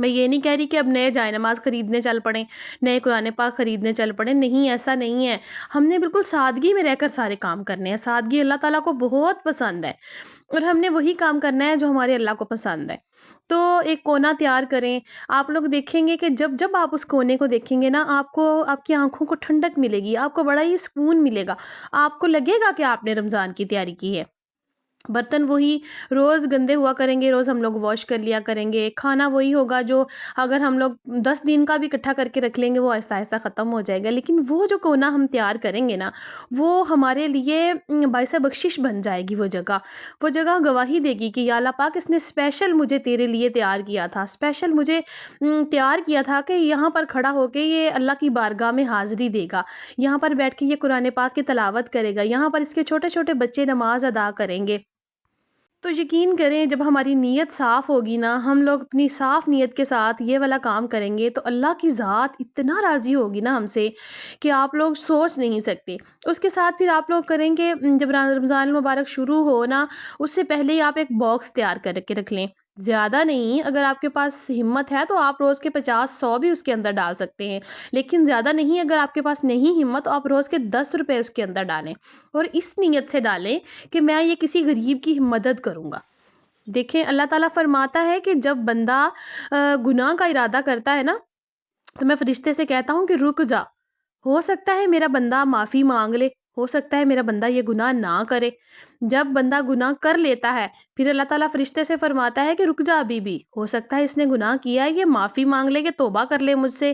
میں یہ نہیں کہہ رہی کہ اب نئے جائے نماز خریدنے چل پڑیں، نئے قرآن پاک خریدنے چل پڑیں، نہیں ایسا نہیں ہے۔ ہم نے بالکل سادگی میں رہ کر سارے کام کرنے ہیں، سادگی اللہ تعالیٰ کو بہت پسند ہے، اور ہم نے وہی کام کرنا ہے جو ہمارے اللہ کو پسند ہے۔ تو ایک کونا تیار کریں، آپ لوگ دیکھیں گے کہ جب جب آپ اس کونے کو دیکھیں گے نا، آپ کو آپ کی آنکھوں کو ٹھنڈک ملے گی، آپ کو بڑا ہی سکون ملے گا، آپ کو لگے گا کہ آپ نے رمضان کی تیاری کی ہے۔ برتن وہی روز گندے ہوا کریں گے، روز ہم لوگ واش کر لیا کریں گے، کھانا وہی ہوگا جو اگر ہم لوگ 10 دن کا بھی اکٹھا کر کے رکھ لیں گے وہ آہستہ آہستہ ختم ہو جائے گا، لیکن وہ جو کونا ہم تیار کریں گے نا، وہ ہمارے لیے باعث بخشش بن جائے گی۔ وہ جگہ گواہی دے گی کہ یا اللہ پاک، اس نے اسپیشل مجھے تیرے لیے تیار کیا تھا، اسپیشل مجھے تیار کیا تھا کہ یہاں پر کھڑا ہو کے یہ اللہ کی بارگاہ میں حاضری دے گا، یہاں پر بیٹھ کے یہ قرآن پاک کی تلاوت کرے گا، یہاں پر اس کے چھوٹے چھوٹے بچے نماز ادا کریں گے۔ تو یقین کریں جب ہماری نیت صاف ہوگی نا، ہم لوگ اپنی صاف نیت کے ساتھ یہ والا کام کریں گے، تو اللہ کی ذات اتنا راضی ہوگی نا ہم سے کہ آپ لوگ سوچ نہیں سکتے۔ اس کے ساتھ پھر آپ لوگ کریں گے، جب رمضان المبارک شروع ہو نا، اس سے پہلے ہی آپ ایک باکس تیار کر کے رکھ لیں، زیادہ نہیں، اگر آپ کے پاس ہمت ہے تو آپ روز کے 50-100 بھی اس کے اندر ڈال سکتے ہیں، لیکن زیادہ نہیں، اگر آپ کے پاس نہیں ہمت تو آپ روز کے 10 روپے اس کے اندر ڈالیں، اور اس نیت سے ڈالیں کہ میں یہ کسی غریب کی مدد کروں گا۔ دیکھیں اللہ تعالیٰ فرماتا ہے کہ جب بندہ گناہ کا ارادہ کرتا ہے نا، تو میں فرشتے سے کہتا ہوں کہ رک جا، ہو سکتا ہے میرا بندہ معافی مانگ لے، ہو سکتا ہے میرا بندہ یہ گناہ نہ کرے۔ جب بندہ گناہ کر لیتا ہے پھر اللہ تعالیٰ فرشتے سے فرماتا ہے کہ رک جا، ابھی بھی ہو سکتا ہے اس نے گناہ کیا ہے، یہ معافی مانگ لے، یہ توبہ کر لے مجھ سے۔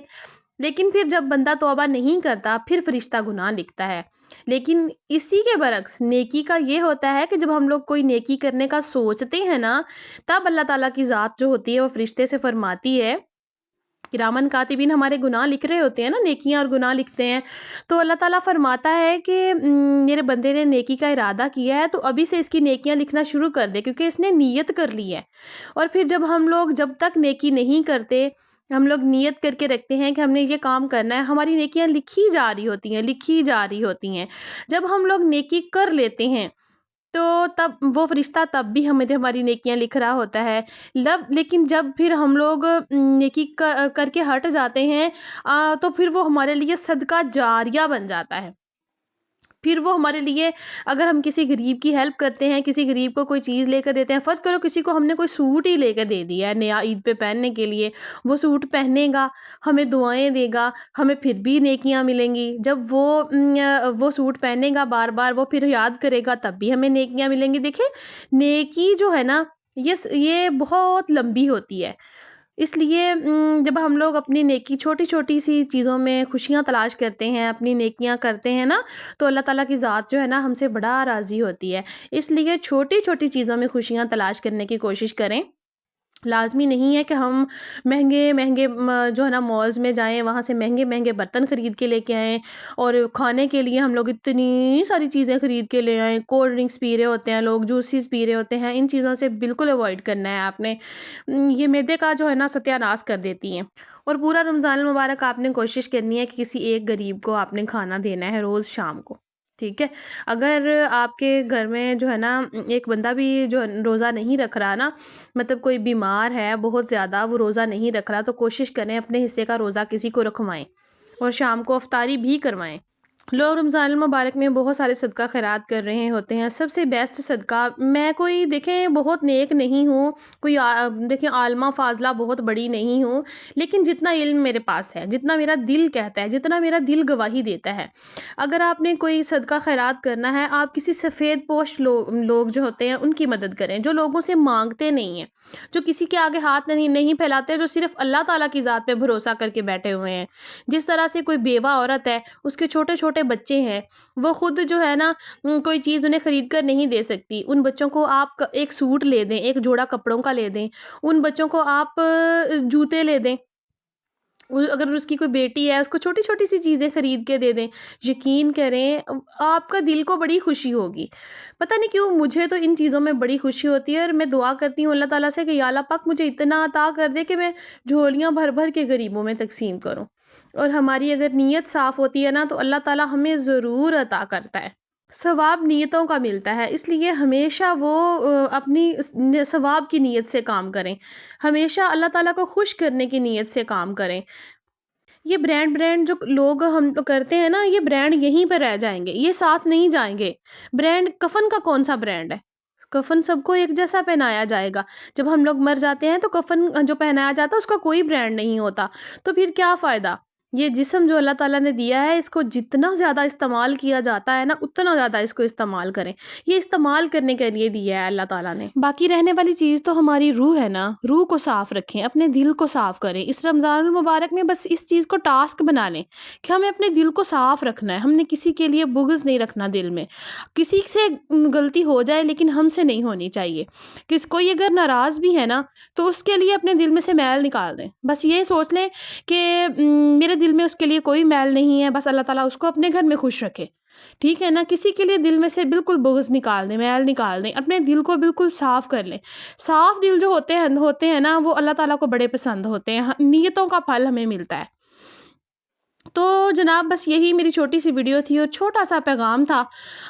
لیکن پھر جب بندہ توبہ نہیں کرتا پھر فرشتہ گناہ لکھتا ہے۔ لیکن اسی کے برعکس نیکی کا یہ ہوتا ہے کہ جب ہم لوگ کوئی نیکی کرنے کا سوچتے ہیں نا، تب اللہ تعالیٰ کی ذات جو ہوتی ہے وہ فرشتے سے فرماتی ہے، کرامن کاتبین ہمارے گناہ لکھ رہے ہوتے ہیں نا، نیکیاں اور گناہ لکھتے ہیں، تو اللہ تعالیٰ فرماتا ہے کہ میرے بندے نے نیکی کا ارادہ کیا ہے تو ابھی سے اس کی نیکیاں لکھنا شروع کر دے، کیونکہ اس نے نیت کر لی ہے۔ اور پھر جب ہم لوگ جب تک نیکی نہیں کرتے، ہم لوگ نیت کر کے رکھتے ہیں کہ ہم نے یہ کام کرنا ہے، ہماری نیکیاں لکھی جا رہی ہوتی ہیں۔ جب ہم لوگ نیکی کر لیتے ہیں تو تب وہ فرشتہ تب بھی ہماری نیکیاں لکھ رہا ہوتا ہے، لیکن جب پھر ہم لوگ نیکی کر کے ہٹ جاتے ہیں، تو پھر وہ ہمارے لیے صدقہ جاریہ بن جاتا ہے۔ پھر وہ ہمارے لیے، اگر ہم کسی غریب کی ہیلپ کرتے ہیں، کسی غریب کو کوئی چیز لے کر دیتے ہیں، فرض کرو کسی کو ہم نے کوئی سوٹ ہی لے کر دے دیا ہے نیا عید پہ پہننے کے لیے، وہ سوٹ پہنے گا، ہمیں دعائیں دے گا، ہمیں پھر بھی نیکیاں ملیں گی۔ جب وہ سوٹ پہنے گا بار بار، وہ پھر یاد کرے گا، تب بھی ہمیں نیکیاں ملیں گی۔ دیکھیں نیکی جو ہے نا، یہ بہت لمبی ہوتی ہے، اس لیے جب ہم لوگ اپنی نیکی چھوٹی چھوٹی سی چیزوں میں خوشیاں تلاش کرتے ہیں، اپنی نیکیاں کرتے ہیں نا، تو اللہ تعالیٰ کی ذات جو ہے نا ہم سے بڑا راضی ہوتی ہے۔ اس لیے چھوٹی چھوٹی چیزوں میں خوشیاں تلاش کرنے کی کوشش کریں۔ لازمی نہیں ہے کہ ہم مہنگے مہنگے جو ہے نا مالز میں جائیں، وہاں سے مہنگے مہنگے برتن خرید کے لے کے آئیں، اور کھانے کے لیے ہم لوگ اتنی ساری چیزیں خرید کے لے آئیں، کولڈ ڈرنکس پی رہے ہوتے ہیں لوگ، جوسیز پی رہے ہوتے ہیں، ان چیزوں سے بالکل اوائڈ کرنا ہے آپ نے، یہ معدے کا جو ہے نا ستیہ ناش کر دیتی ہیں۔ اور پورا رمضان المبارک آپ نے کوشش کرنی ہے کہ کسی ایک غریب کو آپ نے کھانا دینا ہے روز شام کو، ٹھیک ہے؟ اگر آپ کے گھر میں جو ہے نا ایک بندہ بھی جو روزہ نہیں رکھ رہا نا، مطلب کوئی بیمار ہے بہت زیادہ، وہ روزہ نہیں رکھ رہا، تو کوشش کریں اپنے حصے کا روزہ کسی کو رکھوائیں، اور شام کو افطاری بھی کروائیں۔ لوگ رمضان المبارک میں بہت سارے صدقہ خیرات کر رہے ہوتے ہیں، سب سے بیسٹ صدقہ، میں کوئی دیکھیں بہت نیک نہیں ہوں، کوئی دیکھیں عالمہ فاضلہ بہت بڑی نہیں ہوں، لیکن جتنا علم میرے پاس ہے، جتنا میرا دل کہتا ہے، جتنا میرا دل گواہی دیتا ہے، اگر آپ نے کوئی صدقہ خیرات کرنا ہے، آپ کسی سفید پوش لوگ جو ہوتے ہیں ان کی مدد کریں، جو لوگوں سے مانگتے نہیں ہیں، جو کسی کے آگے ہاتھ نہیں پھیلاتے، جو صرف اللہ تعالیٰ کی ذات پہ بھروسہ کر کے بیٹھے ہوئے ہیں۔ جس طرح سے کوئی بیوہ عورت ہے، اس کے چھوٹے چھوٹے بچے ہیں، وہ خود جو ہے نا کوئی چیز انہیں خرید کر نہیں دے سکتی، ان بچوں کو آپ ایک سوٹ لے دیں، ایک جوڑا کپڑوں کا لے دیں، ان بچوں کو آپ جوتے لے دیں، اگر اس کی کوئی بیٹی ہے اس کو چھوٹی چھوٹی سی چیزیں خرید کے دے دیں، یقین کریں آپ کا دل کو بڑی خوشی ہوگی۔ پتہ نہیں کیوں مجھے تو ان چیزوں میں بڑی خوشی ہوتی ہے، اور میں دعا کرتی ہوں اللہ تعالیٰ سے کہ یا اللہ پاک مجھے اتنا عطا کر دے کہ میں جھولیاں بھر بھر کے غریبوں میں تقسیم کروں، اور ہماری اگر نیت صاف ہوتی ہے نا تو اللہ تعالیٰ ہمیں ضرور عطا کرتا ہے۔ ثواب نیتوں کا ملتا ہے، اس لیے ہمیشہ وہ اپنی ثواب کی نیت سے کام کریں، ہمیشہ اللہ تعالیٰ کو خوش کرنے کی نیت سے کام کریں۔ یہ برانڈ جو لوگ ہم کرتے ہیں نا، یہ برانڈ یہیں پہ رہ جائیں گے، یہ ساتھ نہیں جائیں گے۔ برانڈ کفن کا کون سا برانڈ ہے؟ کفن سب کو ایک جیسا پہنایا جائے گا، جب ہم لوگ مر جاتے ہیں تو کفن جو پہنایا جاتا ہے اس کا کوئی برانڈ نہیں ہوتا، تو پھر کیا فائدہ؟ یہ جسم جو اللہ تعالیٰ نے دیا ہے، اس کو جتنا زیادہ استعمال کیا جاتا ہے نا، اتنا زیادہ اس کو استعمال کریں، یہ استعمال کرنے کے لیے دیا ہے اللہ تعالیٰ نے۔ باقی رہنے والی چیز تو ہماری روح ہے نا، روح کو صاف رکھیں، اپنے دل کو صاف کریں۔ اس رمضان المبارک میں بس اس چیز کو ٹاسک بنا لیں کہ ہمیں اپنے دل کو صاف رکھنا ہے، ہم نے کسی کے لیے بغض نہیں رکھنا دل میں، کسی سے غلطی ہو جائے لیکن ہم سے نہیں ہونی چاہیے، کوئی اگر ناراض بھی ہے نا تو اس کے لیے اپنے دل میں سے میل نکال دیں، بس یہ سوچ لیں کہ میرے دل میں اس کے لیے کوئی میل نہیں ہے، بس اللہ تعالیٰ اس کو اپنے گھر میں خوش رکھے، ٹھیک ہے نا۔ کسی کے لیے دل میں سے بالکل بغض نکال دیں، میل نکال دیں، اپنے دل کو بالکل صاف کر لیں۔ صاف دل جو ہوتے ہیں نا، وہ اللہ تعالیٰ کو بڑے پسند ہوتے ہیں، نیتوں کا پھل ہمیں ملتا ہے۔ تو جناب بس یہی میری چھوٹی سی ویڈیو تھی اور چھوٹا سا پیغام تھا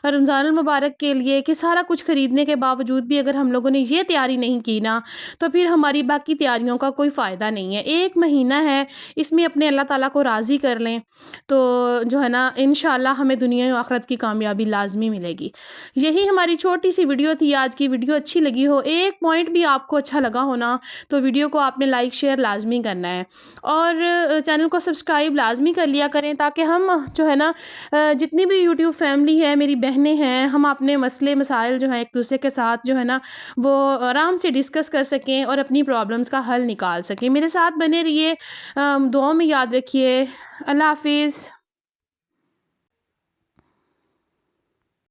رمضان المبارک کے لیے، کہ سارا کچھ خریدنے کے باوجود بھی اگر ہم لوگوں نے یہ تیاری نہیں کی نا، تو پھر ہماری باقی تیاریوں کا کوئی فائدہ نہیں ہے۔ ایک مہینہ ہے، اس میں اپنے اللہ تعالیٰ کو راضی کر لیں تو جو ہے نا انشاءاللہ ہمیں دنیا و آخرت کی کامیابی لازمی ملے گی۔ یہی ہماری چھوٹی سی ویڈیو تھی آج کی۔ ویڈیو اچھی لگی ہو، ایک پوائنٹ بھی آپ کو اچھا لگا ہونا، تو ویڈیو کو آپ نے لائک شیئر لازمی کرنا ہے، اور چینل کو سبسکرائب لازمی کر لیا کریں، تاکہ ہم جو ہے نا جتنی بھی یوٹیوب فیملی ہے، میری بہنیں ہیں، ہم اپنے مسئلے مسائل جو ہیں ایک دوسرے کے ساتھ جو ہے نا وہ آرام سے ڈسکس کر سکیں اور اپنی پرابلمس کا حل نکال سکیں۔ میرے ساتھ بنے رہیے، دعاؤں میں یاد رکھیے۔ اللہ حافظ۔